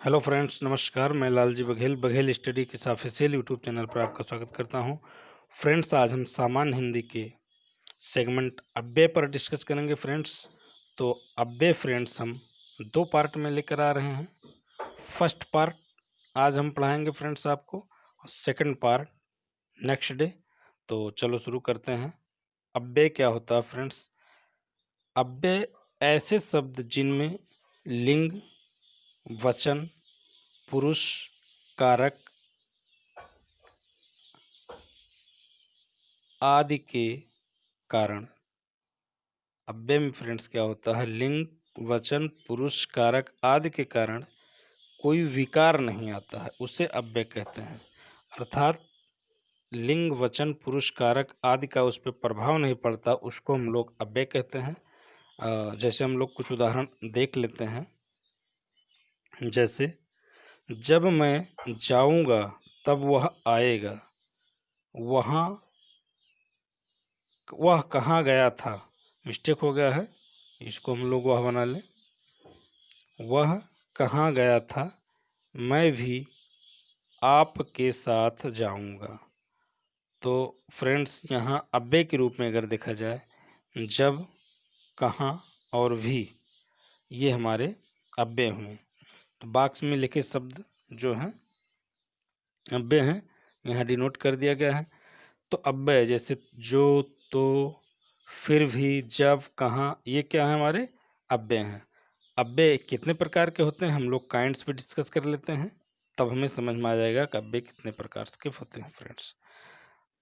Hello friends, नमस्कार। मैं Lalji Baghel, Baghel study के इस ऑफिशियल यूट्यूब चैनल पर आपका स्वागत करता हूं। फ्रेंड्स, आज हम सामान्य हिंदी के सेगमेंट अव्यय पर डिस्कस करेंगे फ्रेंड्स। तो अव्यय फ्रेंड्स हम दो पार्ट में लेकर आ रहे हैं। फर्स्ट पार्ट आज हम पढ़ाएंगे फ्रेंड्स आपको, और सेकंड पार्ट नेक्स्ट डे। तो चलो शुरू करते हैं। अव्यय क्या होता है फ्रेंड्स? अव्यय ऐसे शब्द जिनमें लिंग, वचन, पुरुष, कारक आदि के कारण। अव्यय में फ्रेंड्स क्या होता है? लिंग, वचन, पुरुष, कारक आदि के कारण कोई विकार नहीं आता है, उसे अव्यय कहते हैं। अर्थात लिंग, वचन, पुरुष, कारक आदि का उस पर प्रभाव नहीं पड़ता, उसको हम लोग अव्यय कहते हैं। जैसे हम लोग कुछ उदाहरण देख लेते हैं। जैसे, जब मैं जाऊंगा तब वह आएगा, वहाँ वह कहाँ गया था। मिस्टेक हो गया है, इसको हम लोग वह बना लें। वह कहाँ गया था, मैं भी आपके साथ जाऊंगा। तो फ्रेंड्स, यहाँ अव्यय के रूप में अगर देखा जाए, जब, कहाँ और भी, ये हमारे अव्यय हुए। तो बॉक्स में लिखे शब्द जो हैं अव्यय हैं, यहाँ डिनोट कर दिया गया है। तो अव्यय जैसे जो, तो, फिर भी, जब, कहाँ, ये क्या है? हमारे अव्यय हैं। अव्यय कितने प्रकार के होते हैं हम लोग काइंड्स पे डिस्कस कर लेते हैं, तब हमें समझ में आ जाएगा कि अव्यय कितने प्रकार के होते हैं फ्रेंड्स।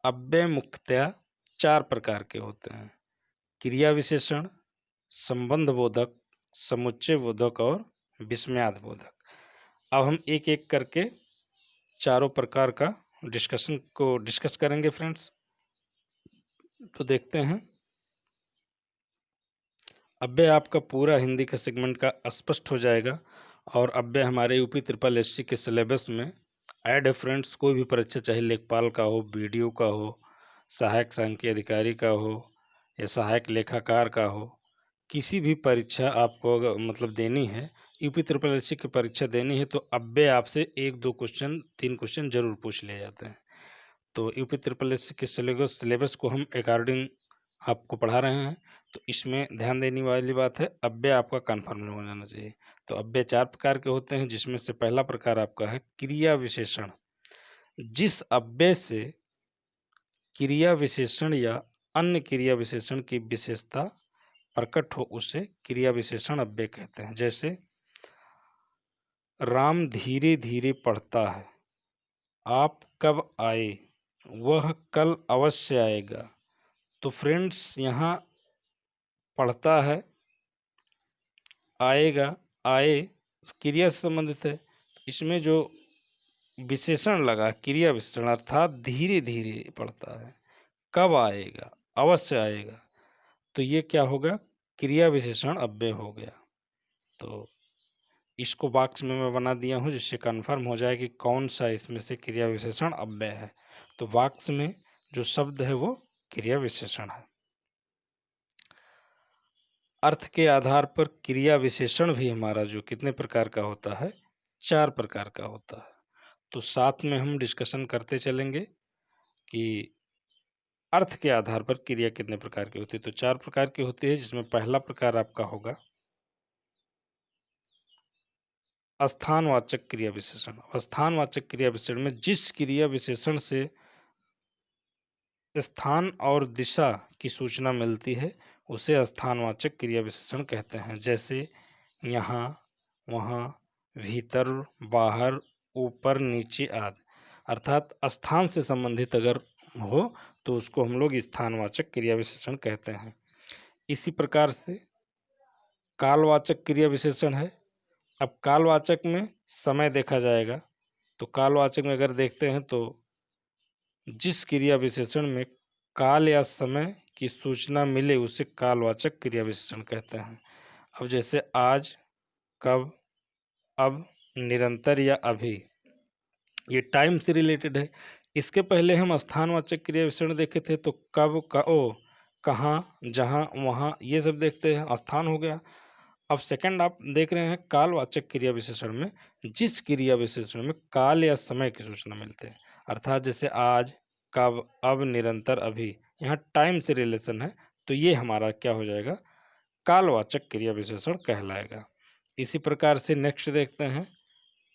अव्यय मुख्यतः चार प्रकार के होते हैं: क्रिया विशेषण, संबंध बोधक, समुच्चय बोधक और विस्मयार्थ बोधक। अब हम एक एक करके चारों प्रकार का डिस्कस करेंगे फ्रेंड्स। तो देखते हैं। अव्यय आपका पूरा हिंदी का सेगमेंट का स्पष्ट हो जाएगा, और अव्यय हमारे यूपी ट्रिपल एससी के सिलेबस में ऐड है फ्रेंड्स। कोई भी परीक्षा, चाहे लेखपाल का हो, बीडीओ का हो, सहायक सांख्यिकी अधिकारी का हो, या सहायक लेखाकार का हो, किसी भी परीक्षा आपको अगर मतलब देनी है, यूपी ट्रिपल एससी की परीक्षा देनी है, तो अव्यय आपसे 1-2 क्वेश्चन, 3 क्वेश्चन जरूर पूछ लिए जाते हैं। तो यूपी ट्रिपल एससी के सिलेबस को हम अकॉर्डिंग आपको पढ़ा रहे हैं। तो इसमें ध्यान देने वाली बात है, अव्यय आपका कन्फर्म हो जाना चाहिए। तो अव्यय चार प्रकार के होते हैं, जिसमें से पहला प्रकार आपका है क्रिया विशेषण। जिस अव्यय से क्रिया विशेषण या अन्य क्रिया विशेषण की विशेषता प्रकट हो, उसे क्रिया विशेषण अव्यय कहते हैं। जैसे, राम धीरे धीरे पढ़ता है, आप कब आए, वह कल अवश्य आएगा। तो फ्रेंड्स, यहाँ पढ़ता है, आएगा, आए क्रिया से संबंधित है। इसमें जो विशेषण लगा, क्रिया विशेषण, अर्थात धीरे धीरे पढ़ता है, कब आएगा, अवश्य आएगा, तो ये क्या होगा? क्रिया विशेषण अव्यय हो गया। तो इसको बॉक्स में मैं बना दिया हूँ, जिससे कन्फर्म हो जाए कि कौन सा इसमें से क्रिया विशेषण अव्यय है। तो बॉक्स में जो शब्द है वो क्रिया विशेषण है। अर्थ के आधार पर क्रिया विशेषण भी हमारा जो कितने प्रकार का होता है? 4 प्रकार का होता है। तो साथ में हम डिस्कशन करते चलेंगे कि अर्थ के आधार पर क्रिया कितने प्रकार की होती है। तो 4 प्रकार की होती है, जिसमें पहला प्रकार आपका होगा स्थानवाचक क्रिया विशेषण। स्थानवाचक क्रिया विशेषण में जिस क्रिया विशेषण से स्थान और दिशा की सूचना मिलती है, उसे स्थानवाचक क्रिया विशेषण कहते हैं। जैसे यहाँ, वहाँ, भीतर, बाहर, ऊपर, नीचे आदि। अर्थात स्थान से संबंधित अगर हो, तो उसको हम लोग स्थानवाचक क्रिया विशेषण कहते हैं। इसी प्रकार से कालवाचक क्रिया विशेषण है। अब कालवाचक में समय देखा जाएगा। तो कालवाचक में अगर देखते हैं, तो जिस क्रिया विशेषण में काल या समय की सूचना मिले, उसे कालवाचक क्रिया विशेषण कहते हैं। अब जैसे आज, कब, अब, निरंतर या अभी, ये टाइम से रिलेटेड है। इसके पहले हम स्थानवाचक क्रिया विशेषण देखे थे, तो कब, कहाँ, जहाँ, वहाँ, ये सब देखते हैं, स्थान हो गया। अब सेकंड आप देख रहे हैं कालवाचक क्रिया विशेषण में जिस क्रिया विशेषण में काल या समय की सूचना मिलते हैं, अर्थात जैसे आज, कब, अब, निरंतर, अभी, यहाँ टाइम से रिलेशन है, तो ये हमारा क्या हो जाएगा, कालवाचक क्रिया विशेषण कहलाएगा। इसी प्रकार से नेक्स्ट देखते हैं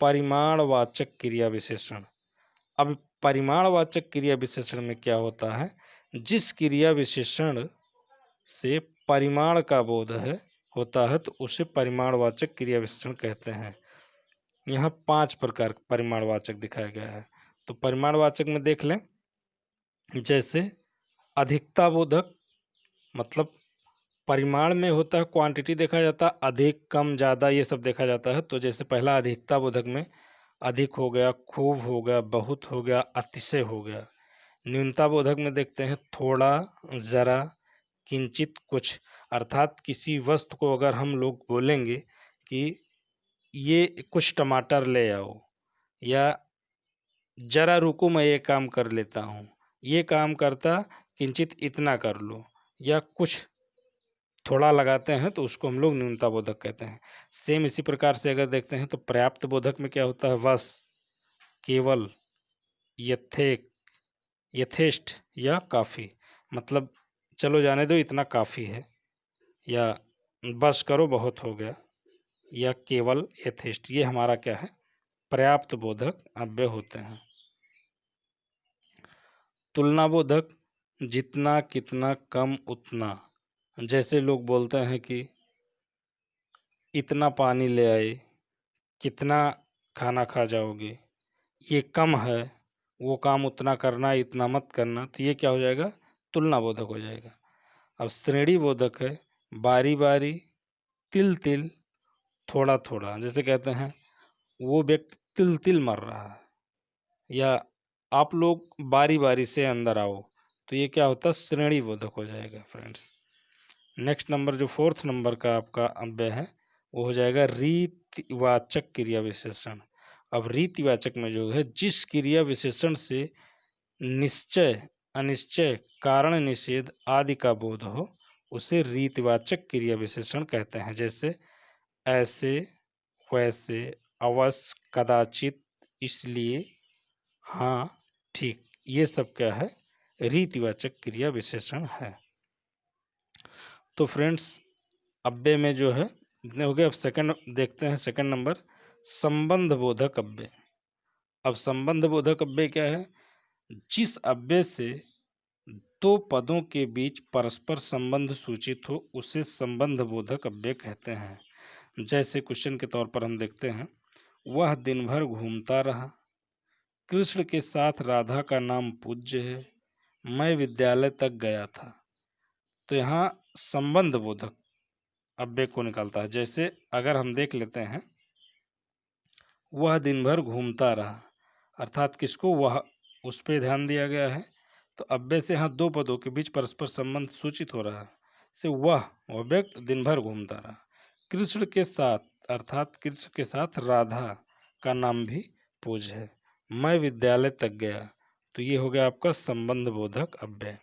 परिमाणवाचक क्रिया विशेषण। अब परिमाणवाचक क्रिया विशेषण में क्या होता है, जिस क्रिया विशेषण से परिमाण का बोध है होता है तो उसे परिमाणवाचक क्रिया विशेषण कहते हैं। यहाँ 5 प्रकार परिमाणवाचक दिखाया गया है। तो परिमाणवाचक में देख लें, जैसे अधिकता बोधक, मतलब परिमाण में होता है, क्वांटिटी देखा जाता है, अधिक, कम, ज़्यादा ये सब देखा जाता है। तो जैसे पहला अधिकता बोधक में अधिक हो गया, खूब हो गया, बहुत हो गया, अतिशय हो गया। न्यूनता बोधक में देखते हैं थोड़ा, जरा, किंचित, कुछ, अर्थात किसी वस्तु को अगर हम लोग बोलेंगे कि ये कुछ टमाटर ले आओ, या जरा रुको मैं ये काम कर लेता हूँ, ये काम करता किंचित इतना कर लो, या कुछ थोड़ा लगाते हैं तो उसको हम लोग न्यूनता बोधक कहते हैं। सेम इसी प्रकार से अगर देखते हैं तो पर्याप्त बोधक में क्या होता है, बस, केवल, यथेक, यथेष्ट या काफ़ी, मतलब चलो जाने दो इतना काफ़ी है, या बस करो बहुत हो गया, या केवल, यथेष्ट, ये हमारा क्या है, पर्याप्त बोधक अव्यय होते हैं। तुलना बोधक जितना, कितना, कम, उतना, जैसे लोग बोलते हैं कि इतना पानी ले आए, कितना खाना खा जाओगे, ये कम है, वो काम उतना करना, इतना मत करना, तो ये क्या हो जाएगा, तुलना बोधक हो जाएगा। अब श्रेणी बोधक है बारी बारी, तिल तिल, थोड़ा थोड़ा, जैसे कहते हैं वो व्यक्ति तिल तिल मर रहा है, या आप लोग बारी बारी से अंदर आओ, तो ये क्या होता है, श्रेणी बोधक हो जाएगा फ्रेंड्स। नेक्स्ट नंबर जो 4th नंबर का आपका अव्यय है वो हो जाएगा रीतिवाचक क्रिया विशेषण। अब रीतिवाचक में जो है जिस क्रिया विशेषण से निश्चय, अनिश्चय, कारण निषेध आदि का बोध हो उसे रीतिवाचक क्रिया विशेषण कहते हैं। जैसे ऐसे, वैसे, अवश्य, कदाचित, इसलिए, हाँ, ठीक, ये सब क्या है, रीतिवाचक क्रिया विशेषण है। तो फ्रेंड्स अव्यय में जो है इतने हो गए। अब सेकंड देखते हैं, सेकंड नंबर संबंध बोधक अव्यय। अब संबंध बोधक अव्यय क्या है, जिस अव्यय से दो पदों के बीच परस्पर संबंध सूचित हो उसे संबंध बोधक अव्यय कहते हैं। जैसे क्वेश्चन के तौर पर हम देखते हैं, वह दिन भर घूमता रहा, कृष्ण के साथ राधा का नाम पूज्य है, मैं विद्यालय तक गया था। तो यहाँ संबंध बोधक अव्यय को निकालता है। जैसे अगर हम देख लेते हैं, वह दिन भर घूमता रहा, अर्थात किसको, वह, उस पर ध्यान दिया गया है। तो अव्यय से यहाँ दो पदों के बीच परस्पर संबंध सूचित हो रहा है। से वह व्यक्ति दिन भर घूमता रहा, कृष्ण के साथ, अर्थात कृष्ण के साथ राधा का नाम भी पूज्य है, मैं विद्यालय तक गया। तो ये हो गया आपका संबंध बोधक अव्यय।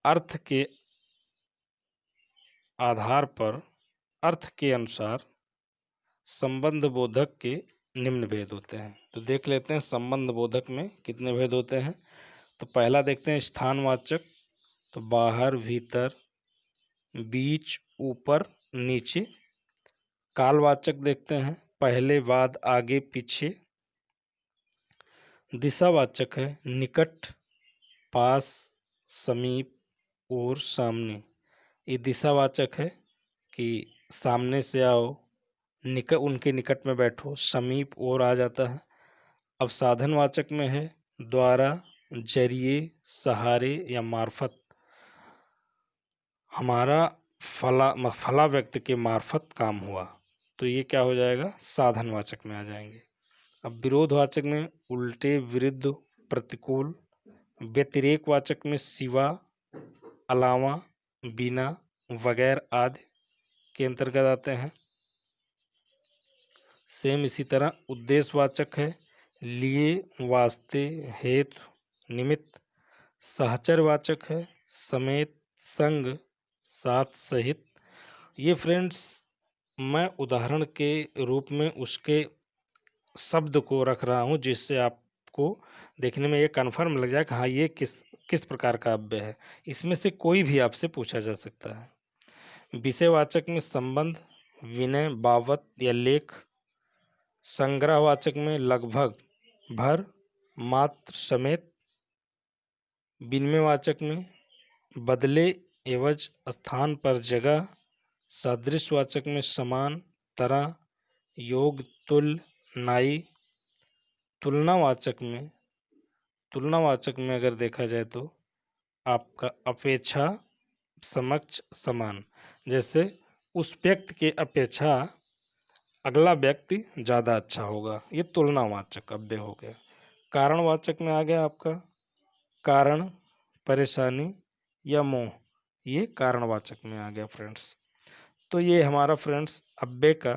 अर्थ के आधार पर, अर्थ के अनुसार संबंध बोधक के निम्न भेद होते हैं। तो देख लेते हैं संबंध बोधक में कितने भेद होते हैं। तो पहला देखते हैं स्थानवाचक, तो बाहर, भीतर, बीच, ऊपर, नीचे। कालवाचक देखते हैं पहले, बाद, आगे, पीछे। दिशावाचक है निकट, पास, समीप और सामने। ये दिशावाचक है कि सामने से आओ, उनके निकट में बैठो, समीप और आ जाता है। अब साधनवाचक में है द्वारा, जरिए, सहारे या मार्फत। हमारा फला व्यक्ति के मार्फत काम हुआ, तो ये क्या हो जाएगा, साधनवाचक में आ जाएंगे। अब विरोधवाचक में उल्टे, विरुद्ध, प्रतिकूल। व्यतिरेकवाचक में सिवा, अलावा, बिना, वगैरह आदि के अंतर्गत आते हैं। सेम इसी तरह उद्देश्यवाचक है लिए, वास्ते, हेतु, निमित्त। सहचरवाचक है समेत, संग, साथ, सहित। ये फ्रेंड्स मैं उदाहरण के रूप में उसके शब्द को रख रहा हूँ, जिससे आपको देखने में ये कन्फर्म लग जाए कि हाँ, ये किस किस प्रकार का अव्यय है। इसमें से कोई भी आपसे पूछा जा सकता है। विषयवाचक में संबंध, विनय, बाबत या लेख। संग्रहवाचक में लगभग, भर, मात्र, समेत। विनिमयवाचक में बदले, एवज, स्थान पर, जगह। सादृश्यवाचक में समान, तरह, योग, तुल्य, नाई। तुलनावाचक में अगर देखा जाए तो आपका अपेक्षा, समक्ष, समान। जैसे उस व्यक्ति के अपेक्षा अगला व्यक्ति ज़्यादा अच्छा होगा, ये तुलनावाचक अव्यय हो गया। कारणवाचक में आ गया आपका कारण, परेशानी या मोह, ये कारणवाचक में आ गया फ्रेंड्स। तो ये हमारा फ्रेंड्स अव्यय का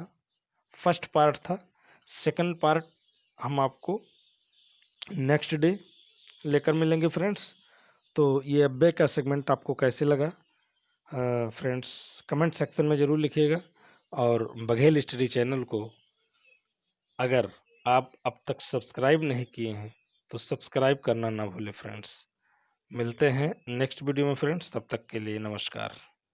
फर्स्ट पार्ट था। सेकंड पार्ट हम आपको नेक्स्ट डे लेकर मिलेंगे फ्रेंड्स। तो ये अव्यय का सेगमेंट आपको कैसे लगा फ्रेंड्स, कमेंट सेक्शन में ज़रूर लिखिएगा। और बघेल स्टडी चैनल को अगर आप अब तक सब्सक्राइब नहीं किए हैं तो सब्सक्राइब करना ना भूलें फ्रेंड्स। मिलते हैं नेक्स्ट वीडियो में फ्रेंड्स, तब तक के लिए नमस्कार।